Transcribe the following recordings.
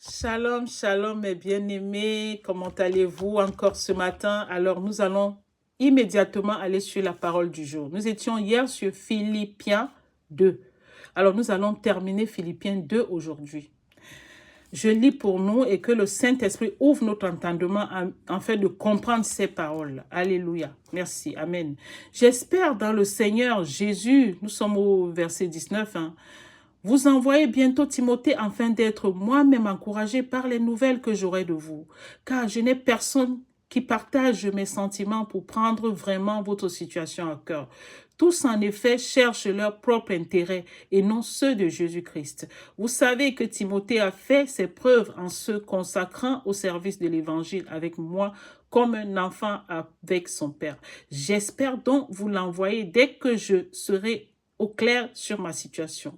Shalom, shalom mes bien-aimés, comment allez-vous encore ce matin? Alors nous allons immédiatement aller sur la parole du jour. Nous étions hier sur Philippiens 2. Alors nous allons terminer Philippiens 2 aujourd'hui. Je lis pour nous et que le Saint-Esprit ouvre notre entendement afin de comprendre ces paroles. Alléluia. Merci. Amen. J'espère dans le Seigneur Jésus, nous sommes au verset 19, vous envoyez bientôt Timothée afin d'être moi-même encouragé par les nouvelles que j'aurai de vous. Car je n'ai personne qui partage mes sentiments pour prendre vraiment votre situation à cœur. Tous, en effet, cherchent leur propre intérêt et non ceux de Jésus-Christ. Vous savez que Timothée a fait ses preuves en se consacrant au service de l'Évangile avec moi comme un enfant avec son père. J'espère donc vous l'envoyer dès que je serai au clair sur ma situation.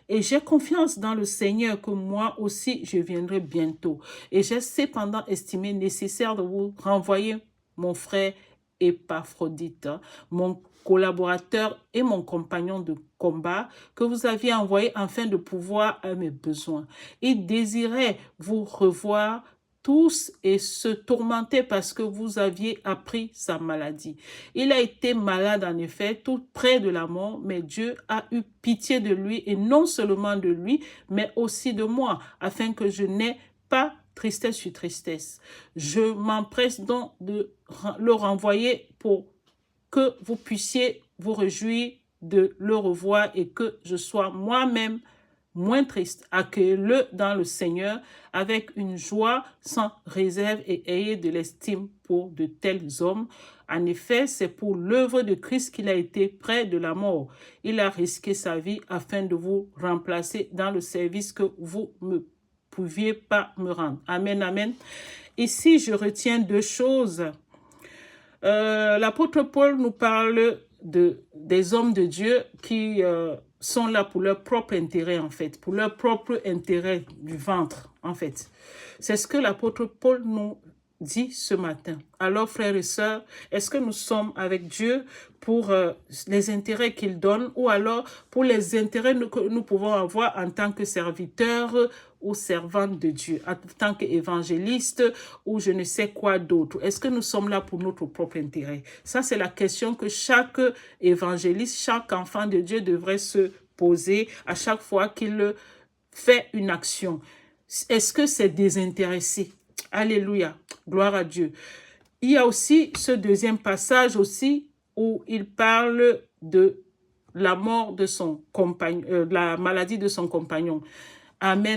Et j'ai confiance dans le Seigneur que moi aussi je viendrai bientôt. Et j'ai cependant estimé nécessaire de vous renvoyer mon frère Épaphrodite, mon collaborateur et mon compagnon de combat que vous aviez envoyé afin de pouvoir à mes besoins. Il désirait vous revoir tous et se tourmenter parce que vous aviez appris sa maladie. Il a été malade en effet, tout près de la mort, mais Dieu a eu pitié de lui et non seulement de lui, mais aussi de moi, afin que je n'ai pas tristesse sur tristesse. Je m'empresse donc de le renvoyer pour que vous puissiez vous réjouir de le revoir et que je sois moi-même moins triste. Accueillez-le dans le Seigneur avec une joie sans réserve et ayez de l'estime pour de tels hommes. En effet, c'est pour l'œuvre de Christ qu'il a été près de la mort. Il a risqué sa vie afin de vous remplacer dans le service que vous ne pouviez pas me rendre. Amen, amen. Ici, je retiens deux choses. L'apôtre Paul nous parle des hommes de Dieu qui sont là pour leur propre intérêt, en fait, pour leur propre intérêt du ventre, en fait. C'est ce que l'apôtre Paul nous dit ce matin. Alors, frères et sœurs, est-ce que nous sommes avec Dieu pour les intérêts qu'il donne ou alors pour les intérêts que nous pouvons avoir en tant que serviteurs ou servantes de Dieu, en tant qu'évangélistes ou je ne sais quoi d'autre? Est-ce que nous sommes là pour notre propre intérêt? Ça, c'est la question que chaque évangéliste, chaque enfant de Dieu devrait se poser à chaque fois qu'il fait une action. Est-ce que c'est désintéressé? Alléluia, gloire à Dieu. Il y a aussi ce deuxième passage aussi où il parle de la mort de son compagnon, la maladie de son compagnon. Amen.